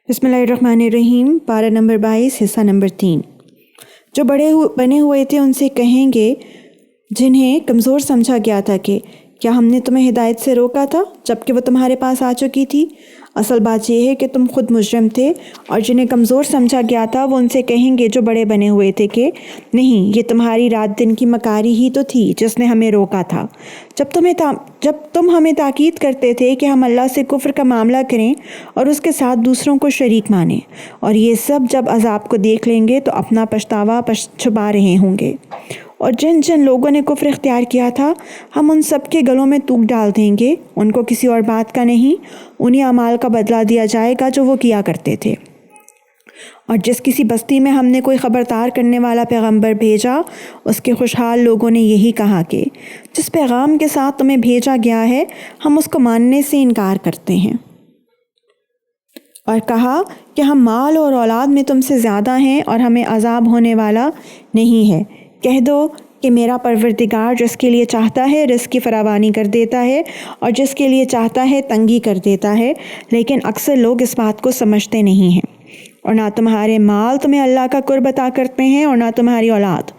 بسم اللہ الرحمن الرحیم۔ پارہ نمبر 22 حصہ نمبر 3۔ جو بنے ہوئے تھے ان سے کہیں گے جنہیں کمزور سمجھا گیا تھا کہ کیا ہم نے تمہیں ہدایت سے روکا تھا جبکہ وہ تمہارے پاس آ چکی تھی؟ اصل بات یہ ہے کہ تم خود مجرم تھے، اور جنہیں کمزور سمجھا گیا تھا وہ ان سے کہیں گے جو بڑے بنے ہوئے تھے کہ نہیں، یہ تمہاری رات دن کی مکاری ہی تو تھی جس نے ہمیں روکا تھا۔ جب تم ہمیں تاکید کرتے تھے کہ ہم اللہ سے کفر کا معاملہ کریں اور اس کے ساتھ دوسروں کو شریک مانیں، اور یہ سب جب عذاب کو دیکھ لیں گے تو اپنا پچھتاوا چھپا رہے ہوں گے۔ اور جن لوگوں نے کفر اختیار کیا تھا ہم ان سب کے گلوں میں تھوک ڈال دیں گے، ان کو کسی اور بات کا نہیں، انہیں اعمال کا بدلہ دیا جائے گا جو وہ کیا کرتے تھے۔ اور جس کسی بستی میں ہم نے کوئی خبردار کرنے والا پیغمبر بھیجا، اس کے خوشحال لوگوں نے یہی کہا کہ جس پیغام کے ساتھ تمہیں بھیجا گیا ہے ہم اس کو ماننے سے انکار کرتے ہیں، اور کہا کہ ہم مال اور اولاد میں تم سے زیادہ ہیں اور ہمیں عذاب ہونے والا نہیں ہے۔ کہہ دو کہ میرا پروردگار جس کے لیے چاہتا ہے رزق کی فراوانی کر دیتا ہے اور جس کے لیے چاہتا ہے تنگی کر دیتا ہے، لیکن اکثر لوگ اس بات کو سمجھتے نہیں ہیں۔ اور نہ تمہارے مال تمہیں اللہ کا قرب عطا کرتے ہیں اور نہ تمہاری اولاد،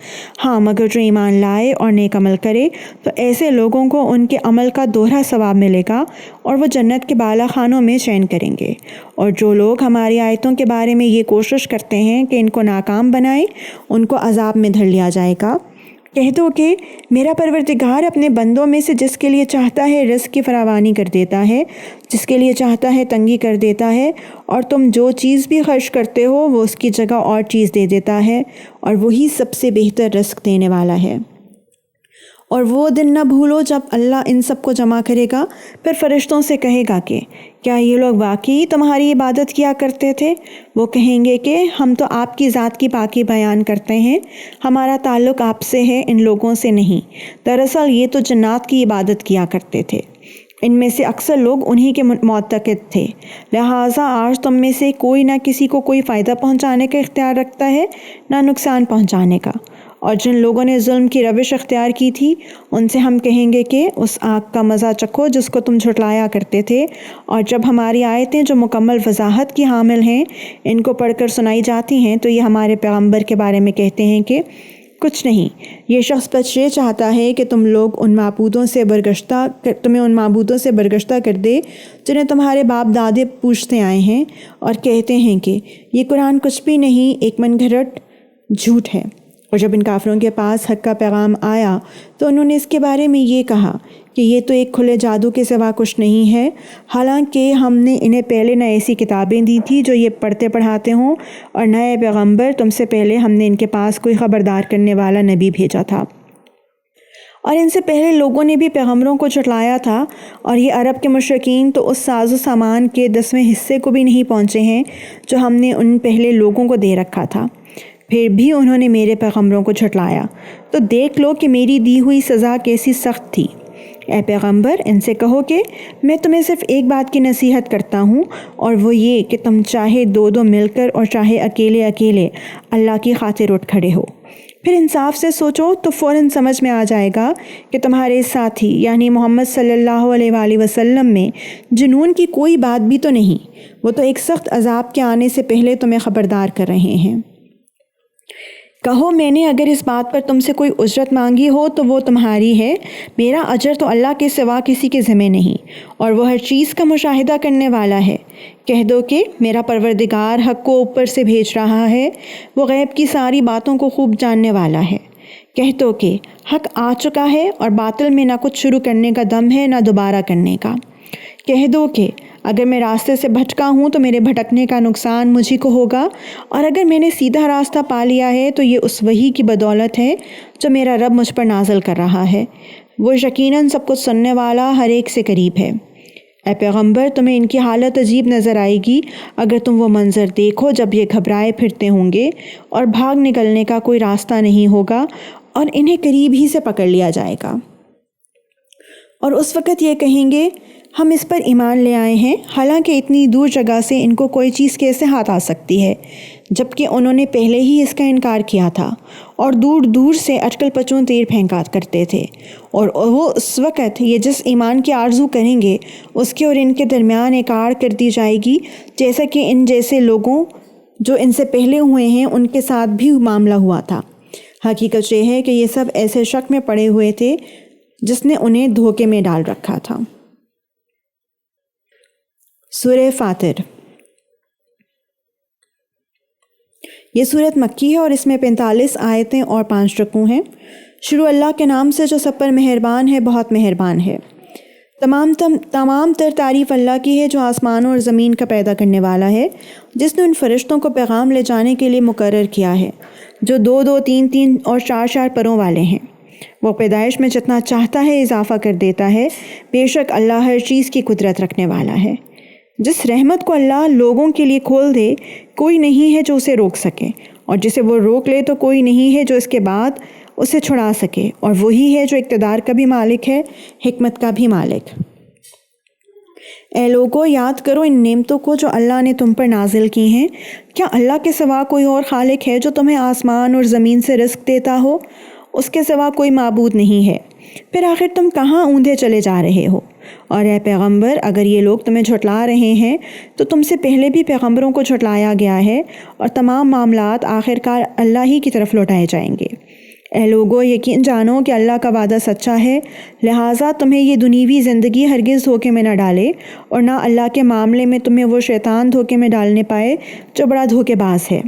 ہاں مگر جو ایمان لائے اور نیک عمل کرے تو ایسے لوگوں کو ان کے عمل کا دوہرا ثواب ملے گا اور وہ جنت کے بالا خانوں میں چین کریں گے۔ اور جو لوگ ہماری آیتوں کے بارے میں یہ کوشش کرتے ہیں کہ ان کو ناکام بنائیں، ان کو عذاب میں دھر لیا جائے گا۔ کہہ دو کہ میرا پروردگار اپنے بندوں میں سے جس کے لیے چاہتا ہے رزق کی فراوانی کر دیتا ہے، جس کے لیے چاہتا ہے تنگی کر دیتا ہے، اور تم جو چیز بھی خرچ کرتے ہو وہ اس کی جگہ اور چیز دے دیتا ہے، اور وہی سب سے بہتر رزق دینے والا ہے۔ اور وہ دن نہ بھولو جب اللہ ان سب کو جمع کرے گا، پھر فرشتوں سے کہے گا کہ کیا یہ لوگ واقعی تمہاری عبادت کیا کرتے تھے؟ وہ کہیں گے کہ ہم تو آپ کی ذات کی پاکی بیان کرتے ہیں، ہمارا تعلق آپ سے ہے، ان لوگوں سے نہیں۔ دراصل یہ تو جنات کی عبادت کیا کرتے تھے، ان میں سے اکثر لوگ انہی کے معتقد تھے، لہٰذا آج تم میں سے کوئی نہ کسی کو کوئی فائدہ پہنچانے کا اختیار رکھتا ہے نہ نقصان پہنچانے کا۔ اور جن لوگوں نے ظلم کی روش اختیار کی تھی ان سے ہم کہیں گے کہ اس آگ کا مزہ چکھو جس کو تم جھٹلایا کرتے تھے، اور جب ہماری آیتیں جو مکمل وضاحت کی حامل ہیں ان کو پڑھ کر سنائی جاتی ہیں تو یہ ہمارے پیغمبر کے بارے میں کہتے ہیں کہ کچھ نہیں، یہ شخص بس یہ چاہتا ہے کہ تمہیں ان معبودوں سے برگشتہ کر دے جنہیں تمہارے باپ دادے پوجتے آئے ہیں، اور کہتے ہیں کہ یہ قرآن کچھ بھی نہیں، ایک من گھڑت جھوٹ ہے۔ اور جب ان کافروں کے پاس حق کا پیغام آیا تو انہوں نے اس کے بارے میں یہ کہا کہ یہ تو ایک کھلے جادو کے سوا کچھ نہیں ہے، حالانکہ ہم نے انہیں پہلے نہ ایسی کتابیں دی تھی جو یہ پڑھتے پڑھاتے ہوں، اور نئے پیغمبر تم سے پہلے ہم نے ان کے پاس کوئی خبردار کرنے والا نبی بھیجا تھا، اور ان سے پہلے لوگوں نے بھی پیغمبروں کو جھٹلایا تھا، اور یہ عرب کے مشرکین تو اس ساز و سامان کے 10ویں حصے کو بھی نہیں پہنچے ہیں جو ہم نے ان پہلے لوگوں کو دے رکھا تھا، پھر بھی انہوں نے میرے پیغمبروں کو جھٹلایا۔ تو دیکھ لو کہ میری دی ہوئی سزا کیسی سخت تھی۔ اے پیغمبر، ان سے کہو کہ میں تمہیں صرف ایک بات کی نصیحت کرتا ہوں، اور وہ یہ کہ تم چاہے دو مل کر اور چاہے اکیلے اللہ کی خاطر اٹھ کھڑے ہو۔ پھر انصاف سے سوچو تو فوراً سمجھ میں آ جائے گا کہ تمہارے ساتھی یعنی محمد صلی اللہ علیہ وآلہ وسلم میں جنون کی کوئی بات بھی تو نہیں، وہ تو ایک سخت عذاب کے آنے سے پہلے تمہیں خبردار کر رہے ہیں۔ کہو میں نے اگر اس بات پر تم سے کوئی اجرت مانگی ہو تو وہ تمہاری ہے، میرا اجر تو اللہ کے سوا کسی کے ذمہ نہیں، اور وہ ہر چیز کا مشاہدہ کرنے والا ہے۔ کہہ دو کہ میرا پروردگار حق کو اوپر سے بھیج رہا ہے، وہ غیب کی ساری باتوں کو خوب جاننے والا ہے۔ کہہ دو کہ حق آ چکا ہے اور باطل میں نہ کچھ شروع کرنے کا دم ہے نہ دوبارہ کرنے کا۔ کہہ دو کہ اگر میں راستے سے بھٹکا ہوں تو میرے بھٹکنے کا نقصان مجھی کو ہوگا، اور اگر میں نے سیدھا راستہ پا لیا ہے تو یہ اس وحی کی بدولت ہے جو میرا رب مجھ پر نازل کر رہا ہے، وہ یقیناً سب کچھ سننے والا ہر ایک سے قریب ہے۔ اے پیغمبر، تمہیں ان کی حالت عجیب نظر آئے گی اگر تم وہ منظر دیکھو جب یہ گھبرائے پھرتے ہوں گے اور بھاگ نکلنے کا کوئی راستہ نہیں ہوگا اور انہیں قریب ہی سے پکڑ لیا جائے گا، اور اس وقت یہ کہیں گے ہم اس پر ایمان لے آئے ہیں، حالانکہ اتنی دور جگہ سے ان کو کوئی چیز کیسے ہاتھ آ سکتی ہے جبکہ انہوں نے پہلے ہی اس کا انکار کیا تھا، اور دور دور سے اٹکل پچوں تیر پھینکا کرتے تھے، اور وہ اس وقت یہ جس ایمان کی آرزو کریں گے اس کے اور ان کے درمیان ایک آڑ کر دی جائے گی، جیسا کہ ان جیسے لوگوں جو ان سے پہلے ہوئے ہیں ان کے ساتھ بھی معاملہ ہوا تھا۔ حقیقت یہ ہے کہ یہ سب ایسے شک میں پڑے ہوئے تھے جس نے انہیں دھوکے میں ڈال رکھا تھا۔ سورہ فاطر۔ یہ صورت مکی ہے اور اس میں 45 آیتیں اور 5 رکوع ہیں۔ شروع اللہ کے نام سے جو سب پر مہربان ہے، بہت مہربان ہے۔ تمام تر تعریف اللہ کی ہے جو آسمانوں اور زمین کا پیدا کرنے والا ہے، جس نے ان فرشتوں کو پیغام لے جانے کے لیے مقرر کیا ہے جو 2 3 اور 4 پروں والے ہیں۔ وہ پیدائش میں جتنا چاہتا ہے اضافہ کر دیتا ہے، بے شک اللہ ہر چیز کی قدرت رکھنے والا ہے۔ جس رحمت کو اللہ لوگوں کے لیے کھول دے، کوئی نہیں ہے جو اسے روک سکے، اور جسے وہ روک لے تو کوئی نہیں ہے جو اس کے بعد اسے چھڑا سکے، اور وہی ہے جو اقتدار کا بھی مالک ہے، حکمت کا بھی مالک۔ اے لوگو، یاد کرو ان نعمتوں کو جو اللہ نے تم پر نازل کی ہیں۔ کیا اللہ کے سوا کوئی اور خالق ہے جو تمہیں آسمان اور زمین سے رزق دیتا ہو؟ اس کے سوا کوئی معبود نہیں ہے۔ پھر آخر تم کہاں اوندھے چلے جا رہے ہو؟ اور اے پیغمبر، اگر یہ لوگ تمہیں جھٹلا رہے ہیں تو تم سے پہلے بھی پیغمبروں کو جھٹلایا گیا ہے، اور تمام معاملات آخرکار اللہ ہی کی طرف لوٹائے جائیں گے۔ اے لوگو، یقین جانو کہ اللہ کا وعدہ سچا ہے، لہٰذا تمہیں یہ دنیوی زندگی ہرگز دھوکے میں نہ ڈالے، اور نہ اللہ کے معاملے میں تمہیں وہ شیطان دھوکے میں ڈالنے پائے جو بڑا دھوکے باز ہے۔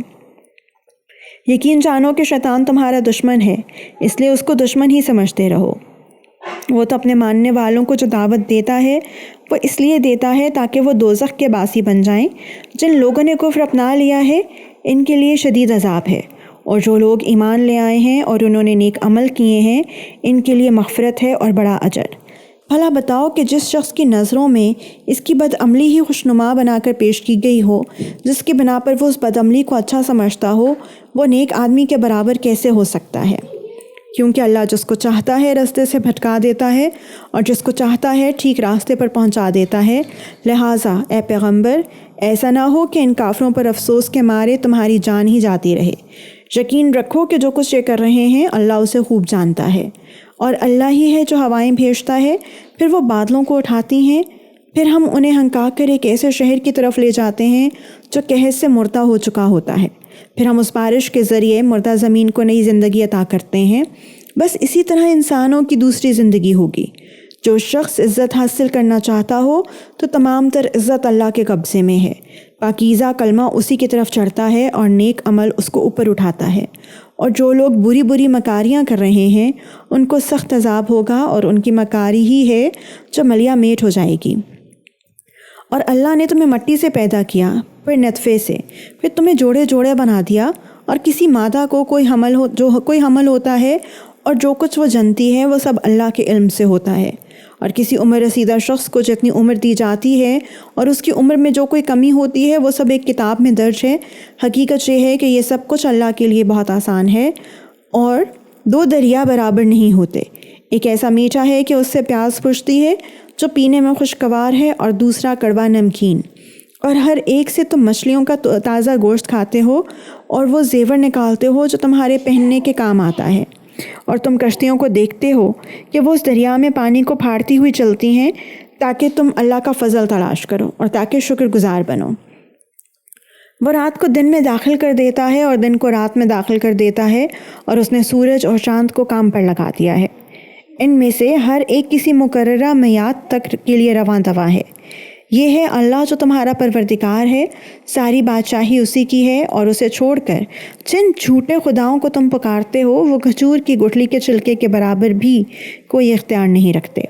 یقین جانو کہ شیطان تمہارا دشمن ہے، اس لیے اس کو دشمن ہی سمجھتے رہو۔ وہ تو اپنے ماننے والوں کو جو دعوت دیتا ہے وہ اس لیے دیتا ہے تاکہ وہ دوزخ کے باسی بن جائیں۔ جن لوگوں نے کفر اپنا لیا ہے ان کے لیے شدید عذاب ہے، اور جو لوگ ایمان لے آئے ہیں اور انہوں نے نیک عمل کیے ہیں ان کے لیے مغفرت ہے اور بڑا اجر۔ بھلا بتاؤ کہ جس شخص کی نظروں میں اس کی بد عملی ہی خوشنما بنا کر پیش کی گئی ہو، جس کی بنا پر وہ اس بد عملی کو اچھا سمجھتا ہو، وہ نیک آدمی کے برابر کیسے ہو سکتا ہے؟ کیونکہ اللہ جس کو چاہتا ہے راستے سے بھٹکا دیتا ہے، اور جس کو چاہتا ہے ٹھیک راستے پر پہنچا دیتا ہے۔ لہٰذا اے پیغمبر، ایسا نہ ہو کہ ان کافروں پر افسوس کے مارے تمہاری جان ہی جاتی رہے۔ یقین رکھو کہ جو کچھ یہ کر رہے ہیں اللہ اسے خوب جانتا ہے، اور اللہ ہی ہے جو ہوائیں بھیجتا ہے، پھر وہ بادلوں کو اٹھاتی ہیں، پھر ہم انہیں ہنکا کر ایک ایسے شہر کی طرف لے جاتے ہیں جو قحط سے مردہ ہو چکا ہوتا ہے، پھر ہم اس بارش کے ذریعے مردہ زمین کو نئی زندگی عطا کرتے ہیں۔ بس اسی طرح انسانوں کی دوسری زندگی ہوگی۔ جو شخص عزت حاصل کرنا چاہتا ہو تو تمام تر عزت اللہ کے قبضے میں ہے۔ پاکیزہ کلمہ اسی کی طرف چڑھتا ہے اور نیک عمل اس کو اوپر اٹھاتا ہے۔ اور جو لوگ بری بری مکاریاں کر رہے ہیں ان کو سخت عذاب ہوگا، اور ان کی مکاری ہی ہے جو ملیا میٹ ہو جائے گی۔ اور اللہ نے تمہیں مٹی سے پیدا کیا، پھر نطفے سے، پھر تمہیں جوڑے جوڑے بنا دیا، اور کسی مادہ کو کوئی حمل ہوتا ہے، اور جو کچھ وہ جنتی ہے وہ سب اللہ کے علم سے ہوتا ہے۔ اور کسی عمر رسیدہ شخص کو جتنی عمر دی جاتی ہے اور اس کی عمر میں جو کوئی کمی ہوتی ہے وہ سب ایک کتاب میں درج ہے۔ حقیقت یہ ہے کہ یہ سب کچھ اللہ کے لیے بہت آسان ہے، اور 2 دریا برابر نہیں ہوتے۔ ایک ایسا میٹھا ہے کہ اس سے پیاس بجھتی ہے جو پینے میں خوشگوار ہے، اور دوسرا کڑوا نمکین۔ اور ہر ایک سے تم مچھلیوں کا تازہ گوشت کھاتے ہو، اور وہ زیور نکالتے ہو جو تمہارے پہننے کے کام آتا ہے۔ اور تم کشتیوں کو دیکھتے ہو کہ وہ اس دریا میں پانی کو پھاڑتی ہوئی چلتی ہیں، تاکہ تم اللہ کا فضل تلاش کرو اور تاکہ شکر گزار بنو۔ وہ رات کو دن میں داخل کر دیتا ہے اور دن کو رات میں داخل کر دیتا ہے، اور اس نے سورج اور چاند کو کام پر لگا دیا ہے۔ ان میں سے ہر ایک کسی مقررہ میعاد تک کے لیے رواں دواں ہے۔ یہ ہے اللہ جو تمہارا پروردگار ہے، ساری بادشاہی اسی کی ہے، اور اسے چھوڑ کر جن جھوٹے خداؤں کو تم پکارتے ہو وہ کھجور کی گٹھلی کے چھلکے کے برابر بھی کوئی اختیار نہیں رکھتے۔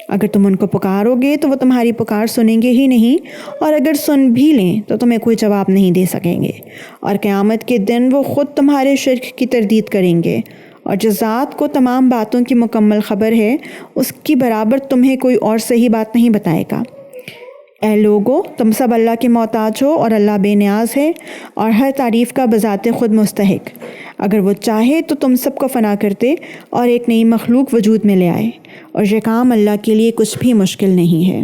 اگر تم ان کو پکارو گے تو وہ تمہاری پکار سنیں گے ہی نہیں، اور اگر سن بھی لیں تو تمہیں کوئی جواب نہیں دے سکیں گے۔ اور قیامت کے دن وہ خود تمہارے شرک کی تردید کریں گے، اور جس ذات کو تمام باتوں کی مکمل خبر ہے اس کی برابر تمہیں کوئی اور صحیح بات نہیں بتائے گا۔ اے لوگو، تم سب اللہ کے محتاج ہو، اور اللہ بے نیاز ہے اور ہر تعریف کا بذات خود مستحق۔ اگر وہ چاہے تو تم سب کو فنا کر دے اور ایک نئی مخلوق وجود میں لے آئے، اور یہ کام اللہ کے لیے کچھ بھی مشکل نہیں ہے۔